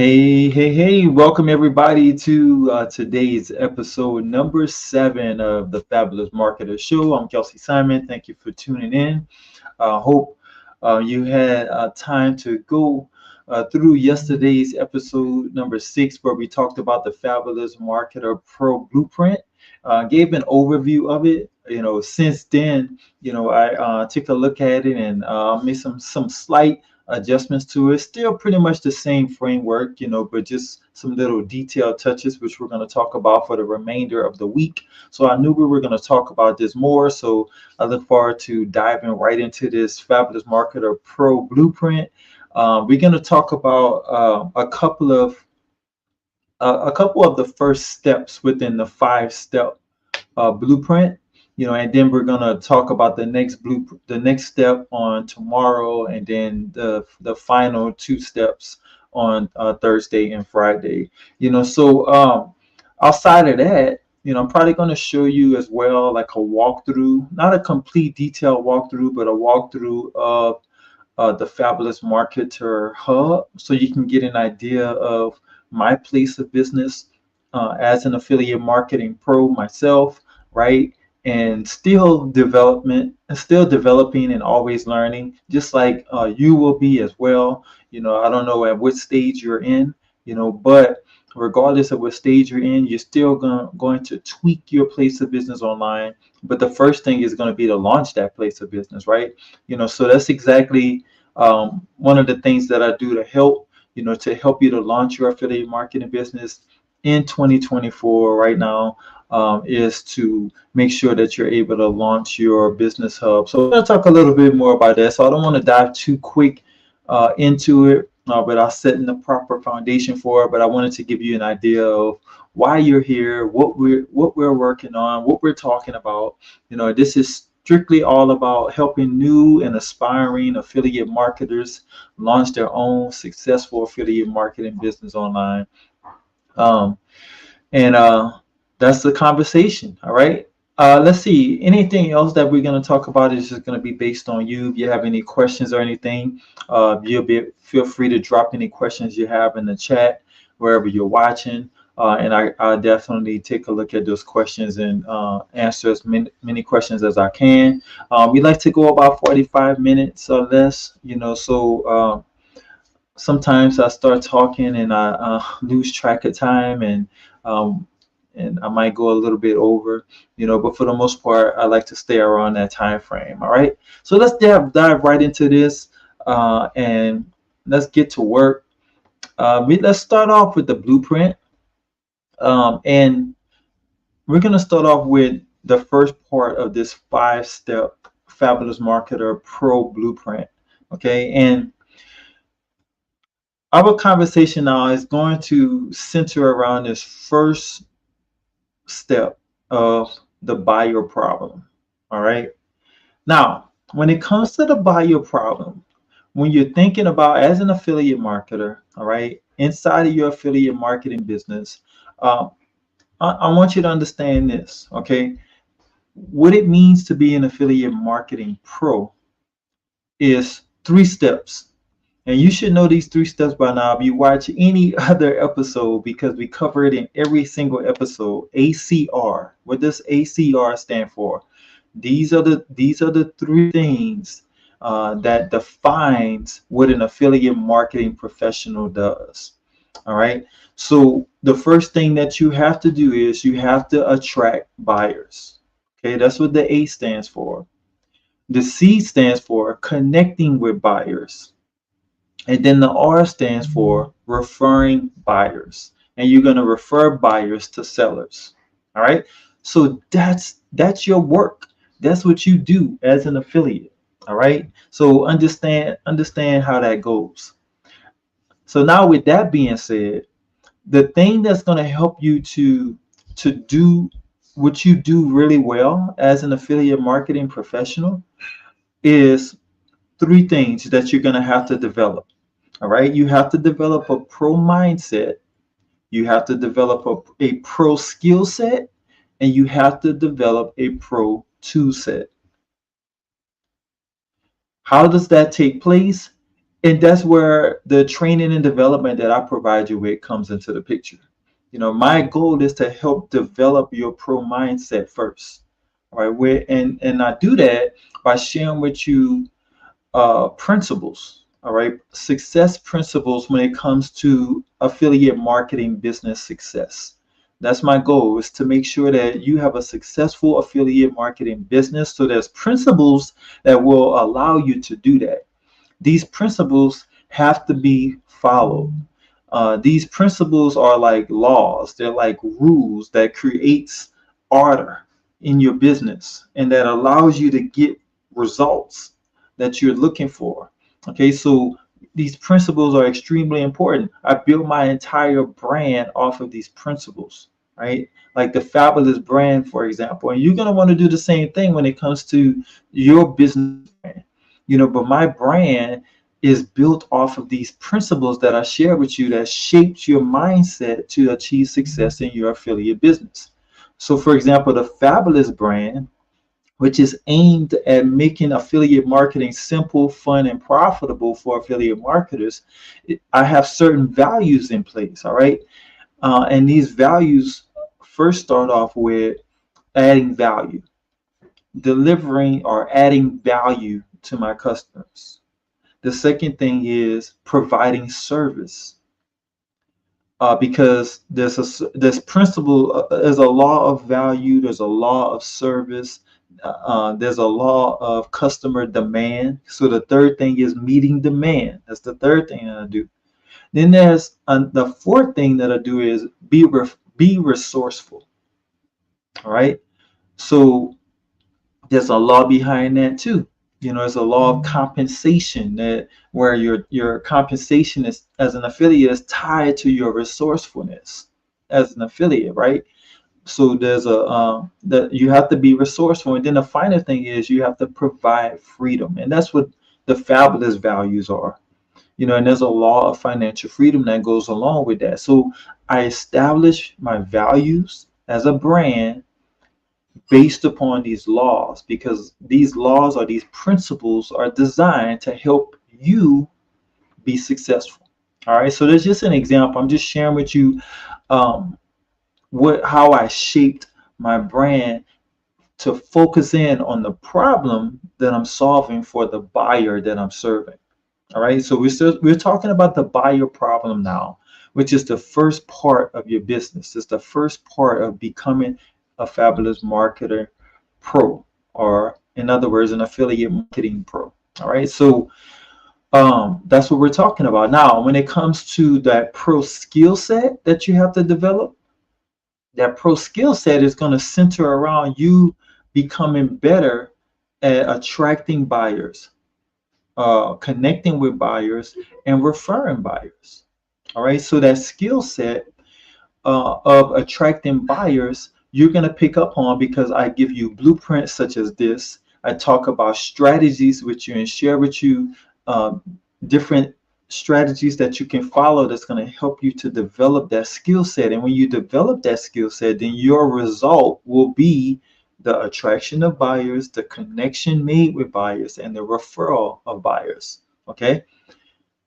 Hey, welcome everybody to today's episode number 7 of the Fabulous Marketer Show. I'm Kelsey Simon. Thank you for tuning in. Hope you had time to go through yesterday's episode number 6, where we talked about the Fabulous Marketer Pro Blueprint. Gave an overview of it. Since then, I took a look at it and made some slight adjustments to it. Still pretty much the same framework, but just some little detailed touches, which we're going to talk about for the remainder of the week. So I knew we were going to talk about this more. So I look forward to diving right into this Fabulous Marketer Pro Blueprint. We're going to talk about a couple of the first steps within the 5-step blueprint, and then we're gonna talk about the next step on tomorrow, and then the final 2 steps on Thursday and Friday. So outside of that, I'm probably going to show you as well, like a walkthrough, not a complete detailed walkthrough, but a walkthrough of the Fabulous Marketer Hub, so you can get an idea of my place of business as an affiliate marketing pro myself, right? And still developing and always learning, just like you will be as well. I don't know at what stage you're in, but regardless of what stage you're in, you're still going to tweak your place of business online. But the first thing is going to be to launch that place of business, right? So that's exactly one of the things that I do to help you to launch your affiliate marketing business in 2024 right now, is to make sure that you're able to launch your business hub. So we're going to talk a little bit more about that. So I don't want to dive too quick into it, without setting the proper foundation for it. But I wanted to give you an idea of why you're here, what we're working on, what we're talking about. This is strictly all about helping new and aspiring affiliate marketers launch their own successful affiliate marketing business online. Um, and that's the conversation. All right. Let's see. Anything else that we're going to talk about is just going to be based on you. If you have any questions or anything, feel free to drop any questions you have in the chat wherever you're watching. And I definitely take a look at those questions and answer as many questions as I can. We like to go about 45 minutes or less, sometimes I start talking and I lose track of time, um, and I might go a little bit over, but for the most part, I like to stay around that time frame. All right. So let's dive right into this, and let's get to work. Let's start off with the blueprint. And we're going to start off with the first part of this 5-step Fabulous Marketer Pro Blueprint. Okay. And our conversation now is going to center around this first step of the buyer problem. All right. Now, when it comes to the buyer problem, when you're thinking about as an affiliate marketer, all right, inside of your affiliate marketing business, uh, I want you to understand this, okay? What it means to be an affiliate marketing pro is 3 steps. And you should know these 3 steps by now if you watch any other episode, because we cover it in every single episode. ACR. What does ACR stand for? These are the 3 things that defines what an affiliate marketing professional does. All right. So the first thing that you have to do is you have to attract buyers. Okay, that's what the A stands for. The C stands for connecting with buyers. And then the R stands for referring buyers. And you're going to refer buyers to sellers. All right. So that's your work. That's what you do as an affiliate. All right. So understand how that goes. So now with that being said, the thing that's going to help you to do what you do really well as an affiliate marketing professional is 3 things that you're going to have to develop. All right. You have to develop a pro mindset. You have to develop a pro skill set, and you have to develop a pro tool set. How does that take place? And that's where the training and development that I provide you with comes into the picture. My goal is to help develop your pro mindset first. All right, and I do that by sharing with you principles. All right, success principles when it comes to affiliate marketing business success. That's my goal, is to make sure that you have a successful affiliate marketing business. So there's principles that will allow you to do that. These principles have to be followed. These principles are like laws. They're like rules that creates order in your business and that allows you to get results that you're looking for. Okay, so these principles are extremely important. I built my entire brand off of these principles, right? Like the Fabulous brand, for example. And you're going to want to do the same thing when it comes to your business brand. But my brand is built off of these principles that I share with you that shaped your mindset to achieve success in your affiliate business. So, for example, the Fabulous brand, which is aimed at making affiliate marketing simple, fun, and profitable for affiliate marketers, I have certain values in place, all right? And these values first start off with adding value, delivering or adding value to my customers. The second thing is providing service, because there's principle, there's a law of value, there's a law of service, there's a law of customer demand. So the third thing is meeting demand. That's the third thing that I do. Then there's the fourth thing that I do is be resourceful. All right. So there's a law behind that too. It's a law of compensation, that where your compensation is as an affiliate is tied to your resourcefulness as an affiliate, right? So there's that you have to be resourceful, and then the final thing is you have to provide freedom, and that's what the Fabulous values are. And there's a law of financial freedom that goes along with that. So I establish my values as a brand based upon these laws, because these laws or these principles are designed to help you be successful. All right, so there's just an example. I'm just sharing with you how I shaped my brand to focus in on the problem that I'm solving for the buyer that I'm serving. All right, so we're talking about the buyer problem now, which is the first part of your business. It's the first part of becoming a Fabulous marketer pro, or in other words, an affiliate marketing pro. All right, so that's what we're talking about. Now, when it comes to that pro skill set that you have to develop, that pro skill set is going to center around you becoming better at attracting buyers, connecting with buyers, and referring buyers. All right, so that skill set of attracting buyers, you're going to pick up on, because I give you blueprints such as this. I talk about strategies with you and share with you different strategies that you can follow that's going to help you to develop that skill set. And when you develop that skill set, then your result will be the attraction of buyers, the connection made with buyers, and the referral of buyers. Okay,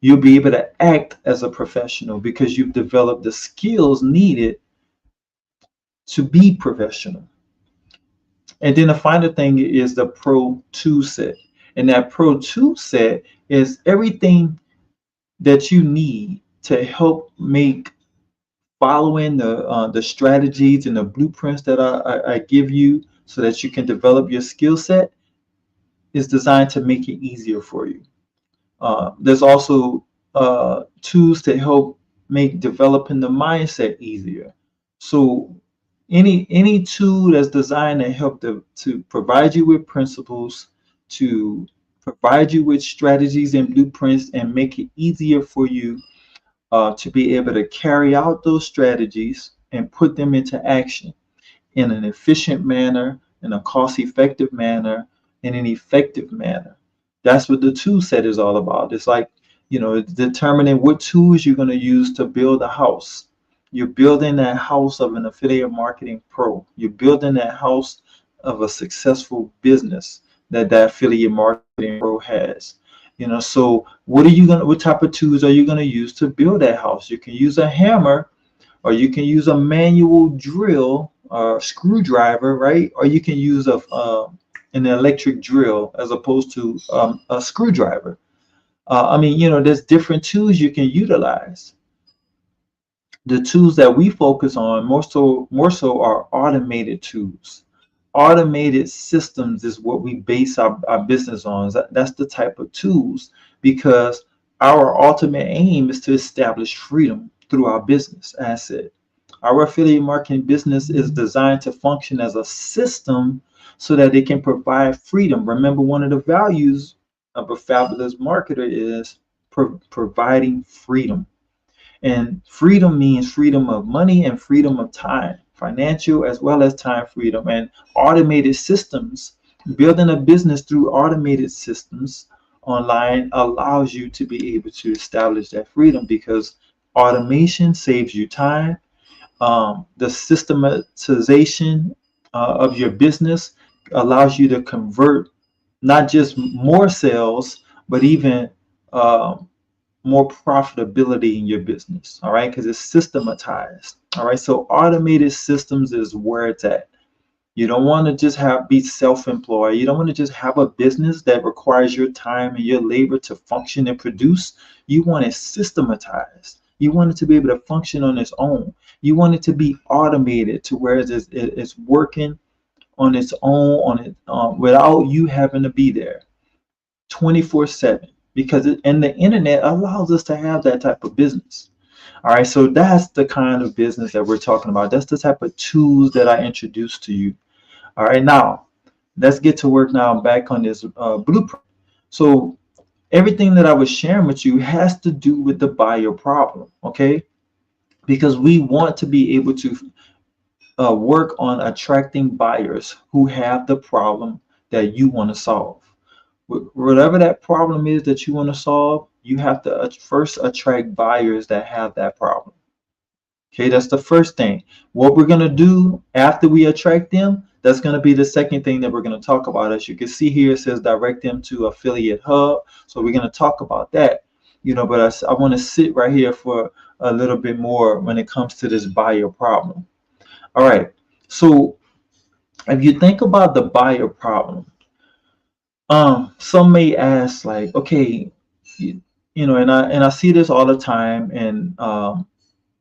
you'll be able to act as a professional because you've developed the skills needed to be professional. And then the final thing is the Pro tool set. And that Pro tool set is everything that you need to help make following the strategies and the blueprints that I give you so that you can develop your skill set is designed to make it easier for you. There's also tools to help make developing the mindset easier. So any tool that's designed to help to provide you with principles, to provide you with strategies and blueprints, and make it easier for you to be able to carry out those strategies and put them into action in an efficient manner, in a cost-effective manner, in an effective manner. That's what the tool set is all about. It's like, determining what tools you're going to use to build a house. You're building that house of an affiliate marketing pro. You're building that house of a successful business that affiliate marketing pro has. So what type of tools are you gonna use to build that house? You can use a hammer, or you can use a manual drill or screwdriver, right? Or you can use an electric drill as opposed to a screwdriver. There's different tools you can utilize. The tools that we focus on more so are automated tools. Automated systems is what we base our business on. That's the type of tools, because our ultimate aim is to establish freedom through our business asset. Our affiliate marketing business is designed to function as a system so that it can provide freedom. Remember, one of the values of a fabulous marketer is providing freedom. And freedom means freedom of money and freedom of time, financial as well as time freedom. And automated systems, building a business through automated systems online allows you to be able to establish that freedom, because automation saves you time. The systematization of your business allows you to convert not just more sales, but even more profitability in your business. All right, because it's systematized. All right, so automated systems is where it's at. You don't want to just be self-employed. You don't want to just have a business that requires your time and your labor to function and produce. You want it systematized. You want it to be able to function on its own. You want it to be automated to where it's working on its own, without you having to be there 24/7. And the internet allows us to have that type of business. All right, so that's the kind of business that we're talking about. That's the type of tools that I introduced to you. All right, now let's get to work now back on this blueprint. So everything that I was sharing with you has to do with the buyer problem, okay? Because we want to be able to work on attracting buyers who have the problem that you want to solve. Whatever that problem is that you want to solve, you have to first attract buyers that have that problem. Okay, that's the first thing. What we're going to do after we attract them, that's going to be the second thing that we're going to talk about. As you can see here, it says direct them to Affiliate Hub. So we're going to talk about that, but I want to sit right here for a little bit more when it comes to this buyer problem. All right, so if you think about the buyer problem, some may ask, like, okay, and I see this all the time, and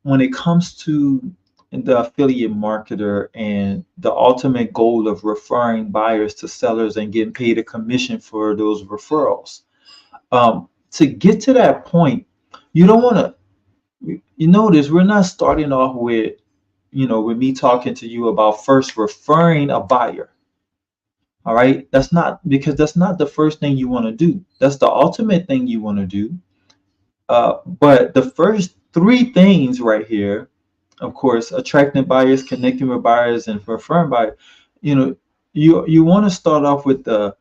when it comes to the affiliate marketer and the ultimate goal of referring buyers to sellers and getting paid a commission for those referrals, to get to that point, you don't want to. You notice we're not starting off with me talking to you about first referring a buyer. All right, that's not the first thing you want to do. That's the ultimate thing you want to do. But the first three things right here, of course, attracting buyers, connecting with buyers, and referring buyers, you want to start off with the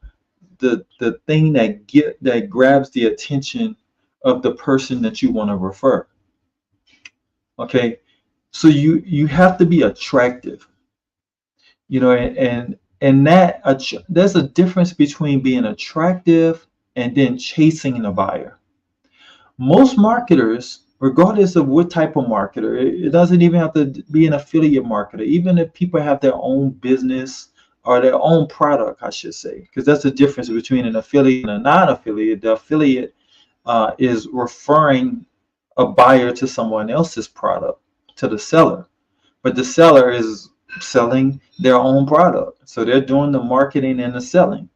thing that grabs the attention of the person that you want to refer. Okay, so you have to be attractive, and that there's a difference between being attractive and then chasing the buyer. Most marketers, regardless of what type of marketer, it doesn't even have to be an affiliate marketer. Even if people have their own business or their own product, I should say, because that's the difference between an affiliate and a non-affiliate. The affiliate is referring a buyer to someone else's product, to the seller, but the seller is selling their own product. So they're doing the marketing and the selling.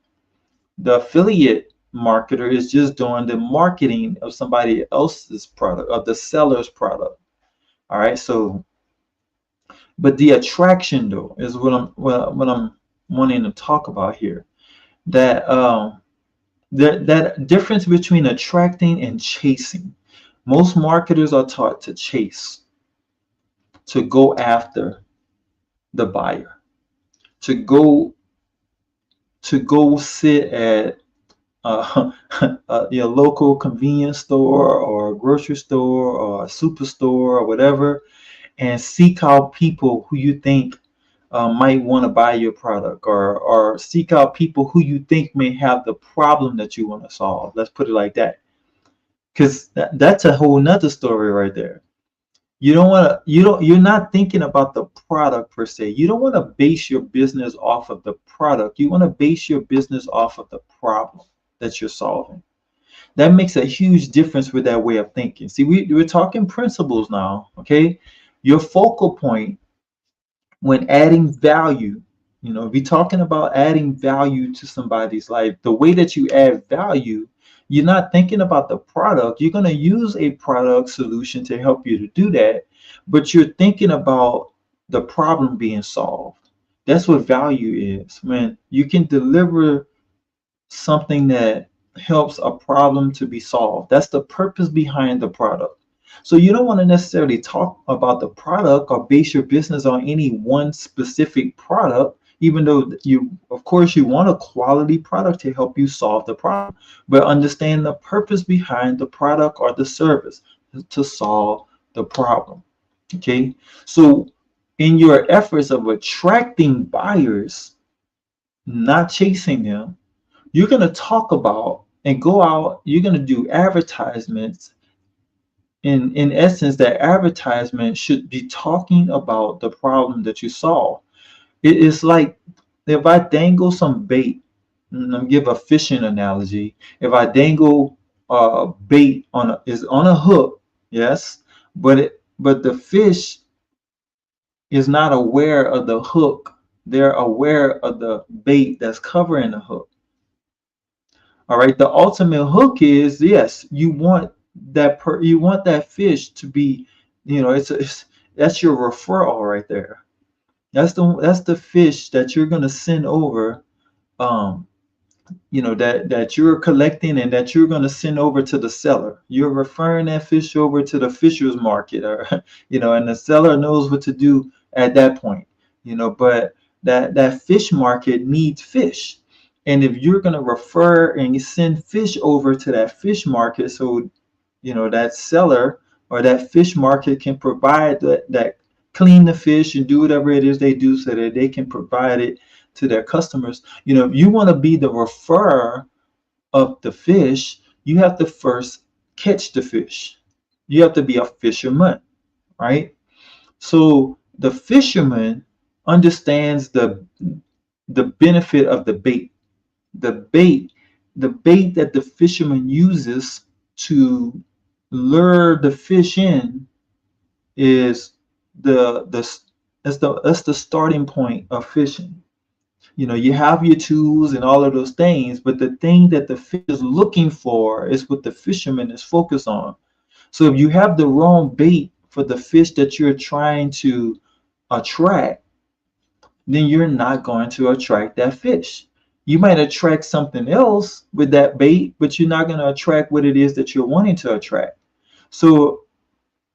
The affiliate marketer is just doing the marketing of somebody else's product, of the seller's product. All right, so but the attraction, though, is what I'm wanting to talk about here. That that difference between attracting and chasing. Most marketers are taught to chase, to go after the buyer, to go sit at your local convenience store or a grocery store or a superstore or whatever, and seek out people who you think might want to buy your product, or seek out people who you think may have the problem that you want to solve. Let's put it like that, because that's a whole nother story right there. You don't want to, you're not thinking about the product per se. You don't want to base your business off of the product. You want to base your business off of the problem that you're solving. That makes a huge difference with that way of thinking. See, we're talking principles now, okay? Your focal point when adding value, if you're talking about adding value to somebody's life, the way that you add value, you're not thinking about the product. You're going to use a product solution to help you to do that, but you're thinking about the problem being solved. That's what value is. When you can deliver something that helps a problem to be solved. That's the purpose behind the product. So you don't want to necessarily talk about the product or base your business on any one specific product, even though of course, you want a quality product to help you solve the problem, but understand the purpose behind the product or the service to solve the problem. Okay. So in your efforts of attracting buyers, not chasing them, you're going to talk about and go out, you're going to do advertisements. In essence, that advertisement should be talking about the problem that you solve. It is like if I dangle some bait, and I'll give a fishing analogy. If I dangle bait is on a hook, yes, but the fish is not aware of the hook. They're aware of the bait that's covering the hook. All right. The ultimate hook is, yes, you want that fish to be, that's your referral right there. That's the fish that you're gonna send over, um, that you're collecting and that you're gonna send over to the seller. You're referring that fish over to the fisher's market, or and the seller knows what to do at that point. But that fish market needs fish. And if you're going to refer and send fish over to that fish market, so that seller or that fish market can provide that clean the fish and do whatever it is they do so that they can provide it to their customers. If you want to be the referrer of the fish, you have to first catch the fish. You have to be a fisherman, right? So the fisherman understands the benefit of the bait. The bait, the bait that the fisherman uses to lure the fish in is that's the starting point of fishing. You have your tools and all of those things, but the thing that the fish is looking for is what the fisherman is focused on. So if you have the wrong bait for the fish that you're trying to attract, then you're not going to attract that fish. You might attract something else with that bait, but you're not going to attract what it is that you're wanting to attract. So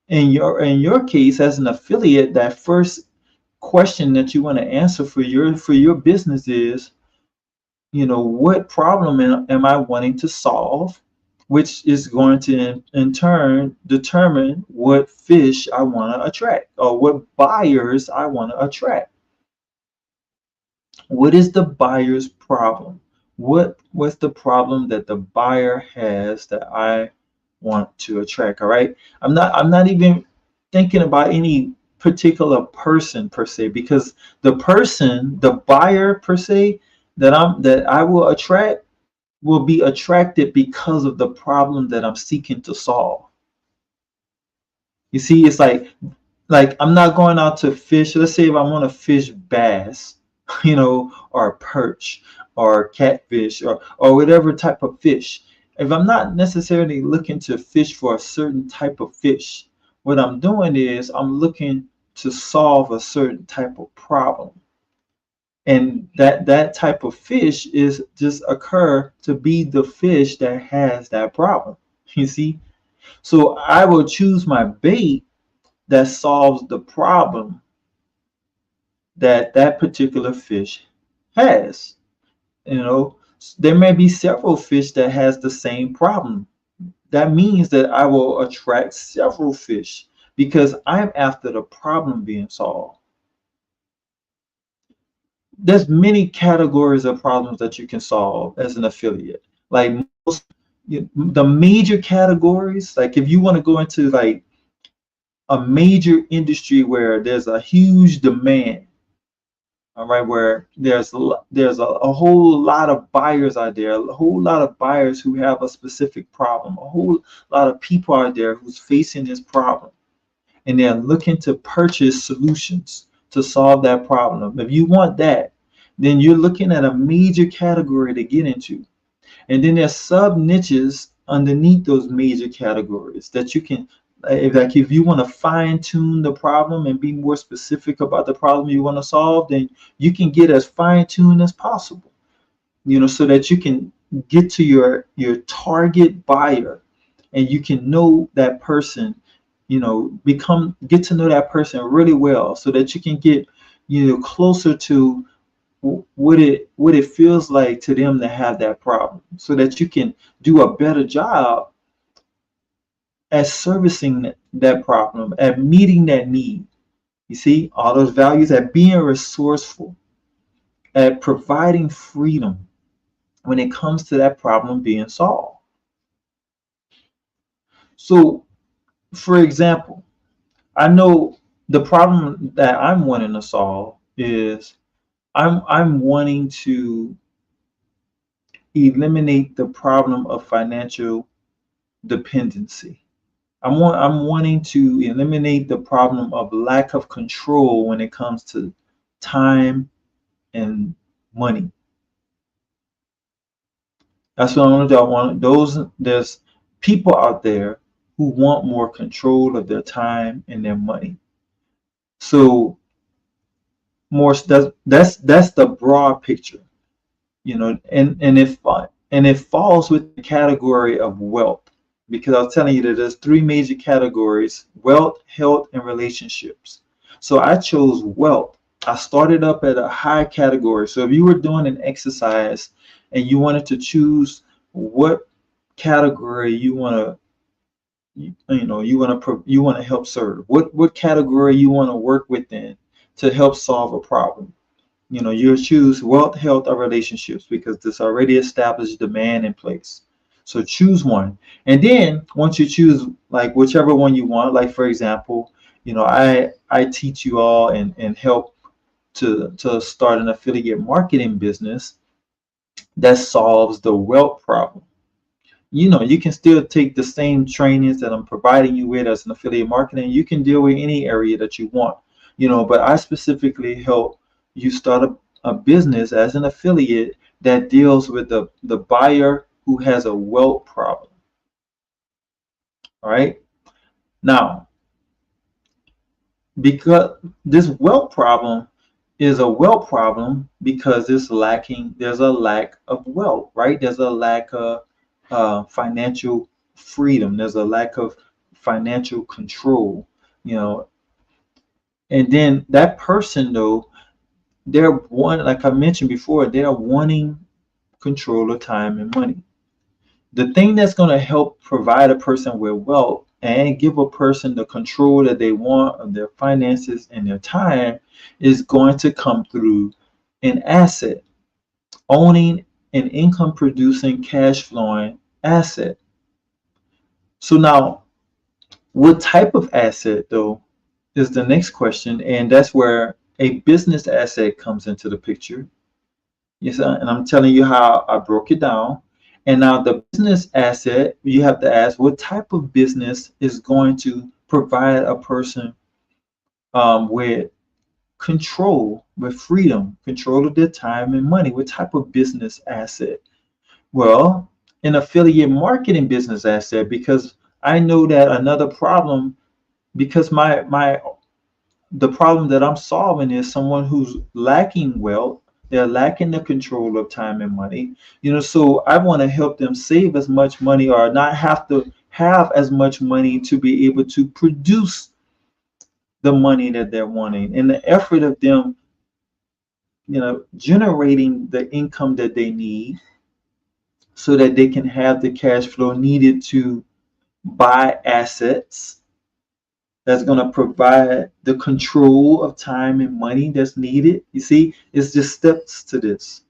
in your case, as an affiliate, that first question that you want to answer for your business is, what problem am I wanting to solve, which is going to in turn determine what fish I want to attract or what buyers I want to attract. What is the buyer's problem? What's the problem that the buyer has that I want to attract? All right. I'm not even thinking about any particular person per se, because the buyer per se that I will attract will be attracted because of the problem that I'm seeking to solve. You see, it's like I'm not going out to fish. Let's say if I want to fish bass, or perch or catfish or whatever type of fish. If I'm not necessarily looking to fish for a certain type of fish, what I'm doing is I'm looking to solve a certain type of problem. And that type of fish is just occur to be the fish that has that problem. You see? So I will choose my bait that solves the problem that particular fish has. There may be several fish that has the same problem. That means that I will attract several fish because I'm after the problem being solved. there's many categories of problems that you can solve as an affiliate. Like the major categories, like if you want to go into like a major industry where there's a huge demand, all right, where there's a whole lot of buyers out there, a whole lot of buyers who have a specific problem, a whole lot of people out there who's facing this problem, and they're looking to purchase solutions to solve that problem. If you want that, then you're looking at a major category to get into. And then there's sub niches underneath those major categories that you can, if you want to fine tune the problem and be more specific about the problem you want to solve, then you can get as fine tuned as possible, so that you can get to your target buyer, and you can know that person, get to know that person really well, so that you can get, closer to what it feels like to them to have that problem, so that you can do a better job at servicing that problem, at meeting that need. You see, all those values, at being resourceful, at providing freedom when it comes to that problem being solved. So, for example, I know the problem that I'm wanting to solve is I'm wanting to eliminate the problem of financial dependency. I'm wanting to eliminate the problem of lack of control when it comes to time and money. That's what I want to do. I want there's people out there who want more control of their time and their money. So more that's the broad picture, and it falls with the category of wealth, because I was telling you that there's three major categories: wealth, health, and relationships. So I chose wealth. I started up at a high category. So if you were doing an exercise and you wanted to choose what category you want to, you want to help serve, what category you want to work within to help solve a problem, you'll choose wealth, health, or relationships, because there's already established demand in place. So choose one. And then once you choose like whichever one you want, like for example, I teach you all and help to start an affiliate marketing business that solves the wealth problem. You can still take the same trainings that I'm providing you with as an affiliate marketing. You can deal with any area that you want, but I specifically help you start a business as an affiliate that deals with the buyer who has a wealth problem. All right. Now, because this wealth problem is a wealth problem because there's a lack of wealth, right? There's a lack of financial freedom. There's a lack of financial control, and then that person though, like I mentioned before, they're wanting control of time and money. The thing that's going to help provide a person with wealth and give a person the control that they want of their finances and their time is going to come through an asset, owning an income producing, cash flowing asset. So now, what type of asset though is the next question, and that's where a business asset comes into the picture. Yes, and I'm telling you how I broke it down. And now the business asset, you have to ask what type of business is going to provide a person with control, with freedom, control of their time and money. What type of business asset? Well, an affiliate marketing business asset, because I know that another problem, because the problem that I'm solving is someone who's lacking wealth. They're lacking the control of time and money. So I want to help them save as much money or not have to have as much money to be able to produce the money that they're wanting. In the effort of them, generating the income that they need so that they can have the cash flow needed to buy assets that's going to provide the control of time and money that's needed. You see, it's just steps to this.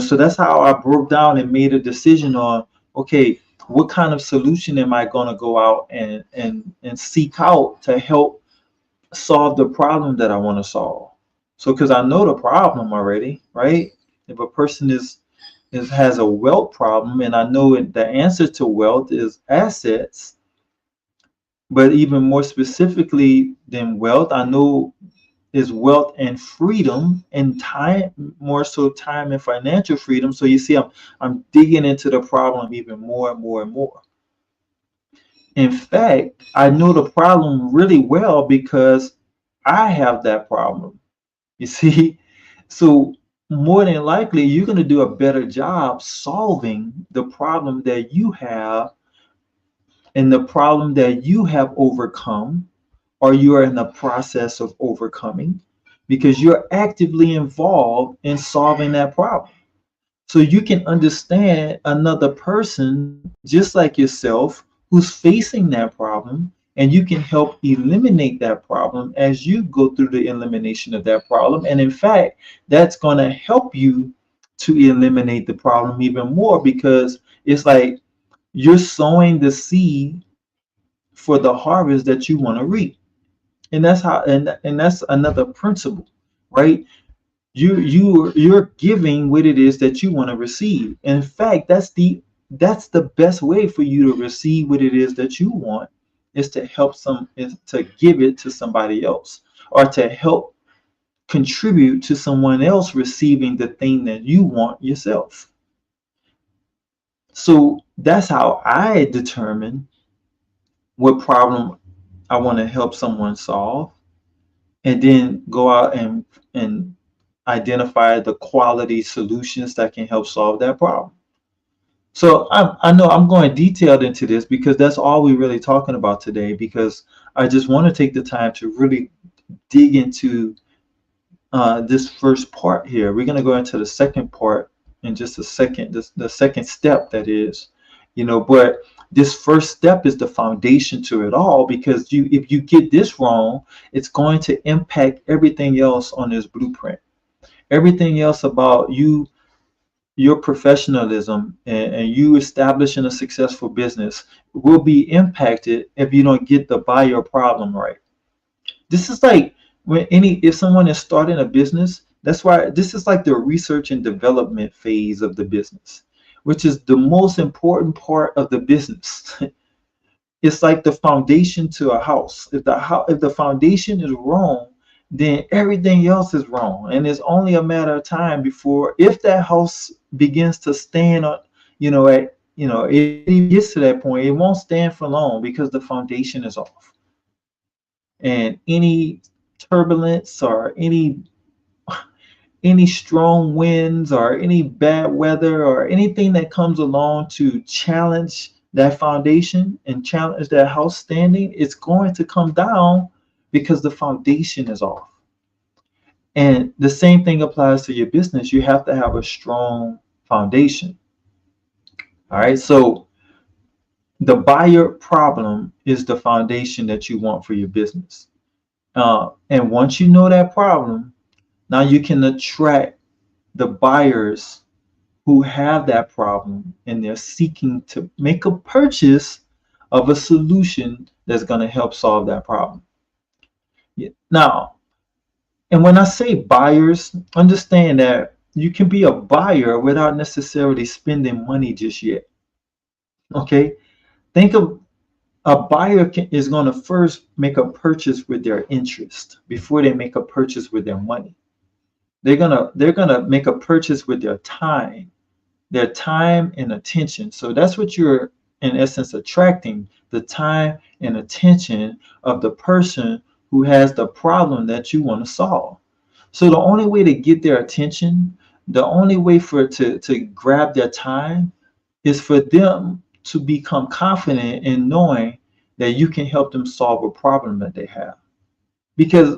So that's how I broke down and made a decision on, okay, what kind of solution am I going to go out and seek out to help solve the problem that I want to solve. So because I know the problem already, right? If a person has a wealth problem, and I know the answer to wealth is assets, but even more specifically than wealth, I know is wealth and freedom and time, more so time and financial freedom. So you see, I'm digging into the problem even more and more and more. In fact, I know the problem really well because I have that problem. You see, so more than likely, you're going to do a better job solving the problem that you have and the problem that you have overcome, or you are in the process of overcoming, because you're actively involved in solving that problem. So you can understand another person just like yourself who's facing that problem, and you can help eliminate that problem as you go through the elimination of that problem. And in fact, that's going to help you to eliminate the problem even more, because it's like you're sowing the seed for the harvest that you want to reap. And that's how, and that's another principle, right? You're giving what it is that you want to receive. In fact, that's the best way for you to receive what it is that you want, is to is to give it to somebody else, or to help contribute to someone else receiving the thing that you want yourself. So that's how I determine what problem I want to help someone solve, and then go out and identify the quality solutions that can help solve that problem. So I know I'm going detailed into this because that's all we're really talking about today, because I just want to take the time to really dig into this first part here. We're going to go into the second part in just a second, the second step, that is, but this first step is the foundation to it all, because if you get this wrong, it's going to impact everything else on this blueprint. Everything else about you, your professionalism, and you establishing a successful business will be impacted if you don't get the buyer problem right. This is like if someone is starting a business, that's why this is like the research and development phase of the business, which is the most important part of the business. It's like the foundation to a house. If the foundation is wrong, then everything else is wrong. And it's only a matter of time before, if that house begins to stand on, it gets to that point, it won't stand for long because the foundation is off. And any turbulence or any strong winds or any bad weather or anything that comes along to challenge that foundation and challenge that house standing, it's going to come down because the foundation is off. And the same thing applies to your business. You have to have a strong foundation. All right. So the buyer problem is the foundation that you want for your business. And once you know that problem, now you can attract the buyers who have that problem, and they're seeking to make a purchase of a solution that's going to help solve that problem. Now, and when I say buyers, understand that you can be a buyer without necessarily spending money just yet. Okay? Think of a buyer is going to first make a purchase with their interest before they make a purchase with their money. They're gonna make a purchase with their time and attention. So that's what you're in essence attracting, the time and attention of the person who has the problem that you want to solve. So the only way to get their attention, the only way for it to grab their time, is for them to become confident in knowing that you can help them solve a problem that they have. Because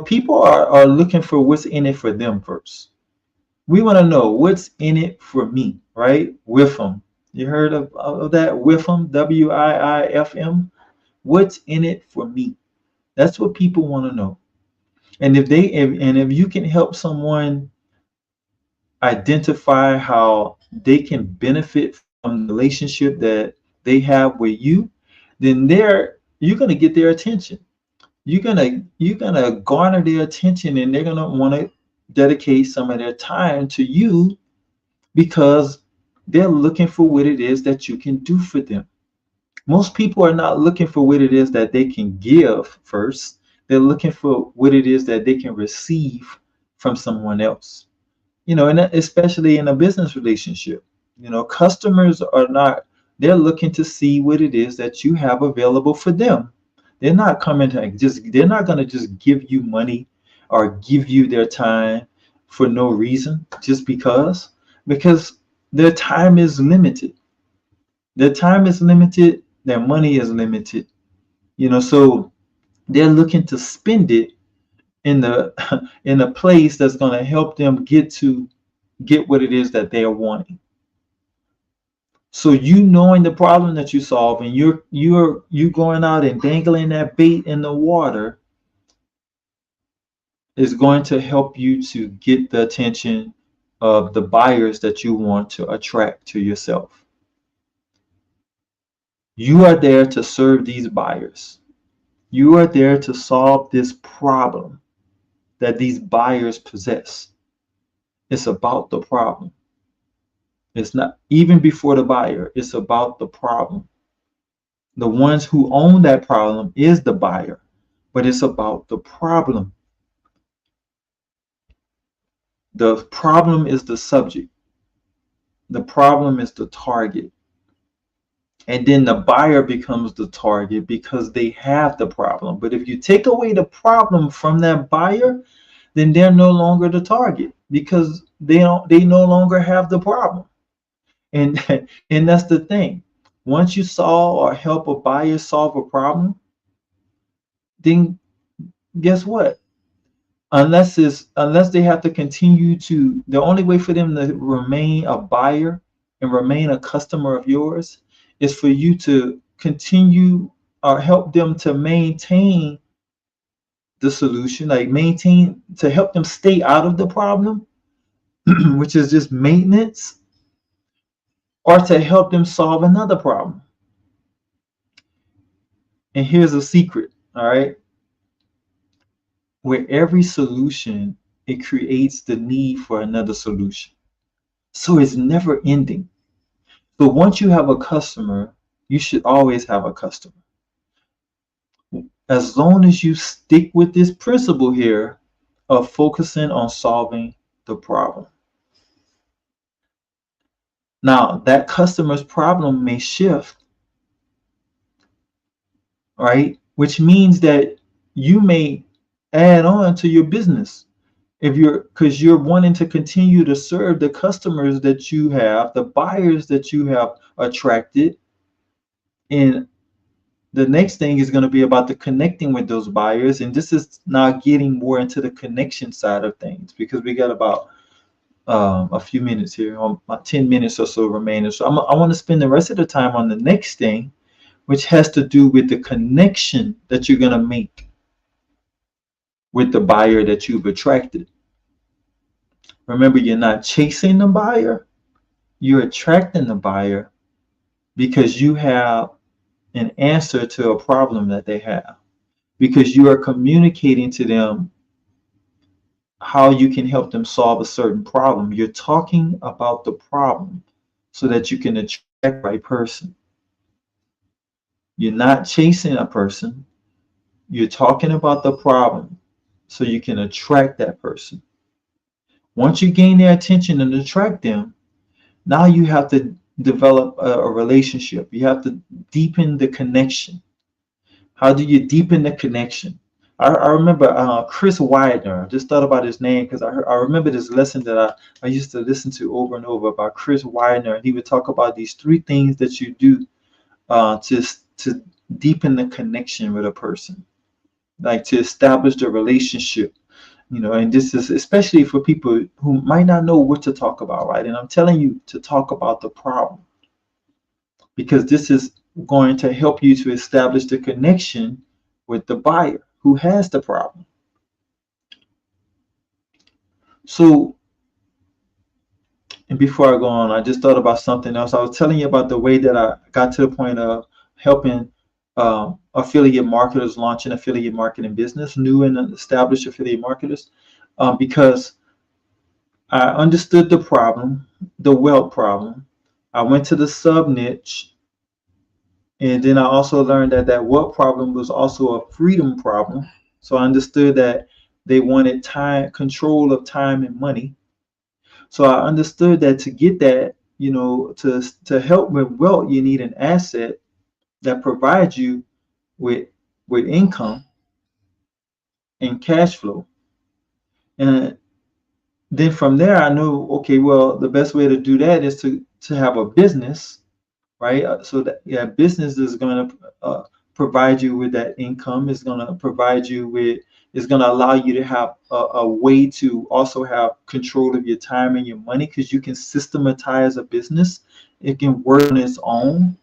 people are looking for what's in it for them first. We want to know what's in it for me, right? With them. You heard of that? With them, WIIFM. What's in it for me? That's what people want to know. And if you can help someone identify how they can benefit from the relationship that they have with you, then you're gonna get their attention. You're gonna garner their attention, and they're gonna want to dedicate some of their time to you because they're looking for what it is that you can do for them. Most people are not looking for what it is that they can give first. They're looking for what it is that they can receive from someone else. And especially in a business relationship, customers are not, they're looking to see what it is that you have available for them. They're not going to just give you money or give you their time for no reason, just because their time is limited. Their time is limited, their money is limited, so they're looking to spend it in the in a place that's going to help them get what it is that they are wanting. So knowing the problem that you solve, and you going out and dangling that bait in the water, is going to help you to get the attention of the buyers that you want to attract to yourself. You are there to serve these buyers. You are there to solve this problem that these buyers possess. It's about the problem. It's not even before the buyer, it's about the problem. The ones who own that problem is the buyer, but it's about the problem. The problem is the subject. The problem is the target. And then the buyer becomes the target because they have the problem. But if you take away the problem from that buyer, then they're no longer the target because they no longer have the problem. And and that's the thing. Once you solve or help a buyer solve a problem, then guess what? Unless they have to continue to, the only way for them to remain a buyer and remain a customer of yours is for you to continue or help them to maintain the solution, like to help them stay out of the problem, which is just maintenance, or to help them solve another problem. And here's a secret, all right? Where every solution, it creates the need for another solution. So it's never ending. So once you have a customer, you should always have a customer. As long as you stick with this principle here of focusing on solving the problem. Now, that customer's problem may shift, right? Which means that you may add on to your business because you're wanting to continue to serve the customers that you have, the buyers that you have attracted. And the next thing is going to be about the connecting with those buyers. And this is now getting more into the connection side of things because we got about a few minutes here, about 10 minutes or so remaining. So I want to spend the rest of the time on the next thing, which has to do with the connection that you're going to make with the buyer that you've attracted. Remember, you're not chasing the buyer, you're attracting the buyer because you have an answer to a problem that they have, because you are communicating to them how you can help them solve a certain problem. You're talking about the problem so that you can attract the right person. You're not chasing a person, you're talking about the problem so you can attract that person. Once you gain their attention and attract them, now you have to develop a relationship. You have to deepen the connection. How do you deepen the connection? I remember Chris Widener. I just thought about his name because I remember this lesson that I used to listen to over and over about Chris Widener. He would talk about these 3 things that you do to deepen the connection with a person, like to establish the relationship. And this is especially for people who might not know what to talk about, right? And I'm telling you to talk about the problem because this is going to help you to establish the connection with the buyer who has the problem. So, and before I go on, I just thought about something else. I was telling you about the way that I got to the point of helping affiliate marketers launch an affiliate marketing business, new and established affiliate marketers, because I understood the problem, the wealth problem. I went to the sub niche, and then I also learned that that wealth problem was also a freedom problem. So I understood that they wanted time, control of time and money. So I understood that to get that, to help with wealth, you need an asset that provides you with income and cash flow. And then from there, I knew, okay, well, the best way to do that is to have a business, right? So that, yeah, business is going to provide you with that income. Is going to provide you with, is going to allow you to have a way to also have control of your time and your money, because you can systematize a business. It can work on its own,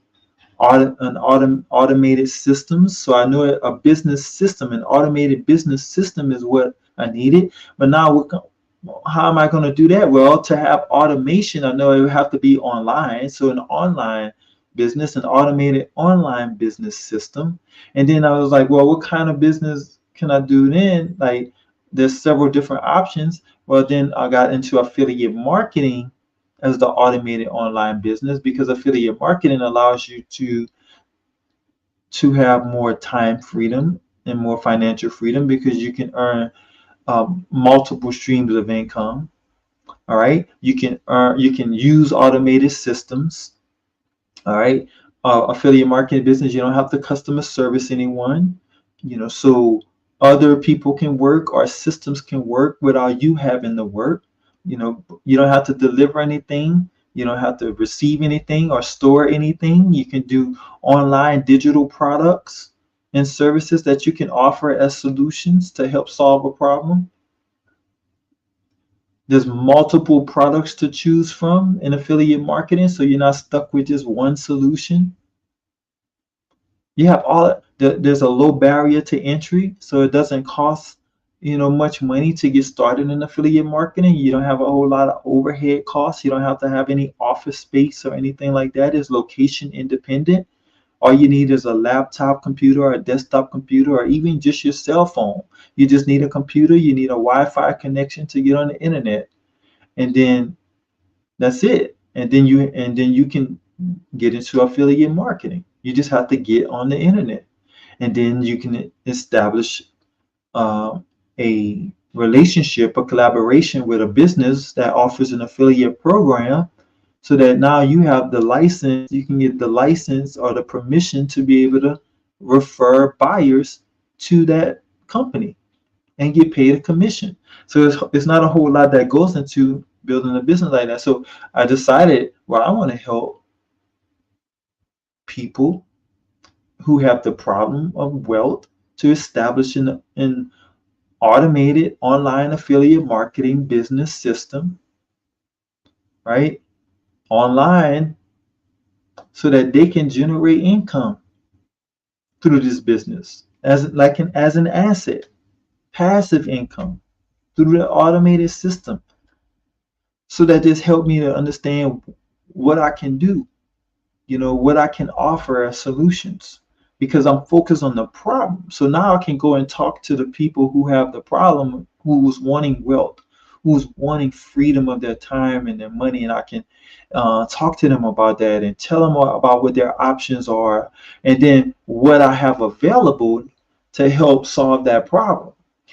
automated systems. So I know a business system, an automated business system is what I needed. But now, how am I going to do that? Well, to have automation, I know it would have to be online. So an online business, an automated online business system. And then I was like, well, what kind of business can I do then? Like, there's several different options. Well, then I got into affiliate marketing as the automated online business, because affiliate marketing allows you to have more time freedom and more financial freedom, because you can earn multiple streams of income. All right, you can use automated systems. All right, affiliate marketing business, you don't have to customer service anyone. So other people can work, or systems can work without you having to work. You don't have to deliver anything. You don't have to receive anything or store anything. You can do online digital products and services that you can offer as solutions to help solve a problem. There's multiple products to choose from in affiliate marketing, so you're not stuck with just one solution. You have there's a low barrier to entry, so it doesn't cost much money to get started in affiliate marketing. You don't have a whole lot of overhead costs. You don't have to have any office space or anything like that. It's location independent. All you need is a laptop computer or a desktop computer, or even just your cell phone. You just need a computer. You need a Wi-Fi connection to get on the internet, and then that's it. And then you can get into affiliate marketing. You just have to get on the internet, and then you can establish a relationship, a collaboration with a business that offers an affiliate program, so that now you have the license, you can get the license or the permission to be able to refer buyers to that company and get paid a commission. So it's not a whole lot that goes into building a business like that. So I decided, well, I want to help people who have the problem of wealth to establish an automated online affiliate marketing business system, right? Online, so that they can generate income through this business as an asset, passive income through the automated system, so that this helped me to understand what I can do, what I can offer as solutions, because I'm focused on the problem. So now I can go and talk to the people who have the problem, who's wanting wealth, who's wanting freedom of their time and their money, and I can talk to them about that and tell them about what their options are, and then what I have available to help solve that problem.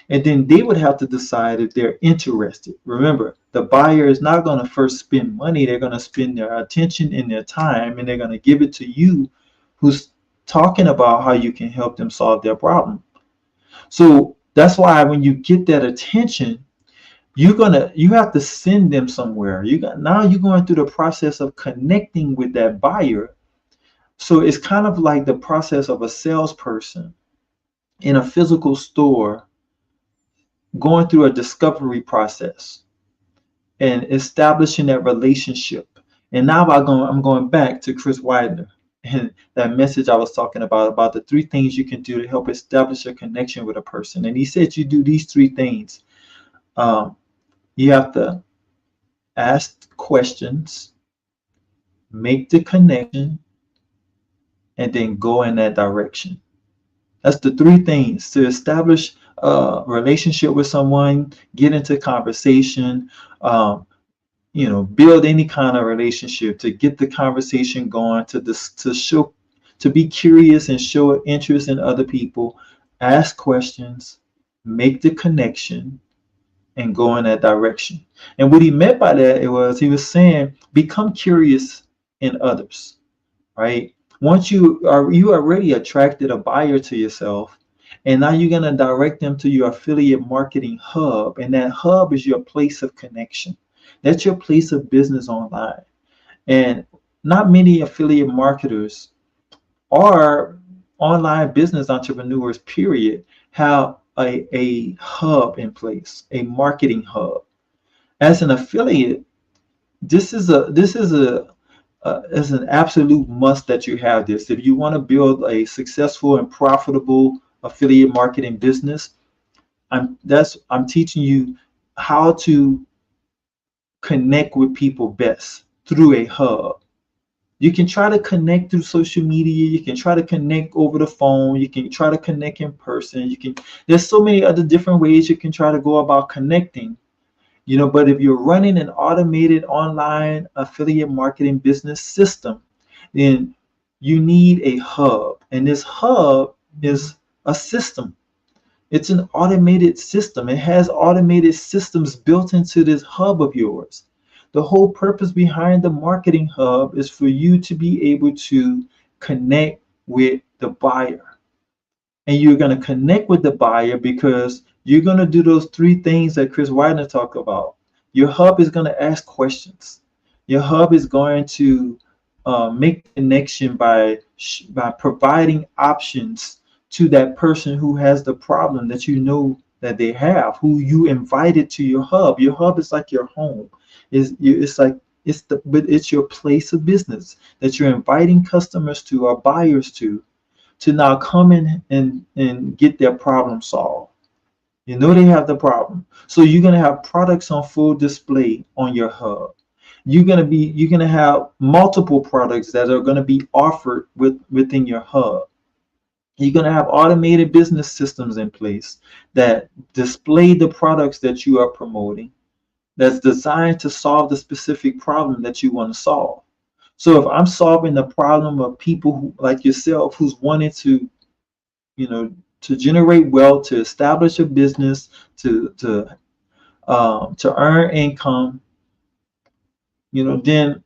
And then they would have to decide if they're interested. Remember, the buyer is not going to first spend money. They're going to spend their attention and their time, and they're going to give it to you, who's talking about how you can help them solve their problem. So that's why when you get that attention, you have to send them somewhere. Now you're going through the process of connecting with that buyer. So it's kind of like the process of a salesperson in a physical store going through a discovery process and establishing that relationship. And now I'm going back to Chris Widener. and that message I was talking about the three things you can do to help establish a connection with a person. And he said you do these three things. Um, you have to ask questions, make the connection, and then go in that direction. That's the three things to establish a relationship with someone, get into conversation, um, build any kind of relationship, to get the conversation going, to show, to be curious and show interest in other people, ask questions, make the connection, and go in that direction. And what he meant by that, he was saying become curious in others, right? Once you already attracted a buyer to yourself, and now you're going to direct them to your affiliate marketing hub, and that hub is your place of connection. That's your place of business online. And not many affiliate marketers or online business entrepreneurs, period, have a hub in place, a marketing hub. As an affiliate, this is an absolute must that you have this. If you want to build a successful and profitable affiliate marketing business, I'm teaching you how to connect with people best through a hub. You can try to connect through social media, you can try to connect over the phone, you can try to connect in person, there's so many other different ways you can try to go about connecting. But if you're running an automated online affiliate marketing business system, then you need a hub. And this hub is a system. It's an automated system. It has automated systems built into this hub of yours. The whole purpose behind the marketing hub is for you to be able to connect with the buyer. And you're going to connect with the buyer because you're going to do those three things that Chris Widener talked about. Your hub is going to ask questions. Your hub is going to make connection by providing options to that person who has the problem that you know that they have, who you invited to your hub. Your hub is like your home. But it's your place of business that you're inviting customers to or buyers to now come in and get their problem solved. They have the problem. So you're going to have products on full display on your hub. You're going to have multiple products that are going to be offered within your hub. You're going to have automated business systems in place that display the products that you are promoting, that's designed to solve the specific problem that you want to solve. So if I'm solving the problem of people who, like yourself, who's wanting to generate wealth, to establish a business, to earn income, then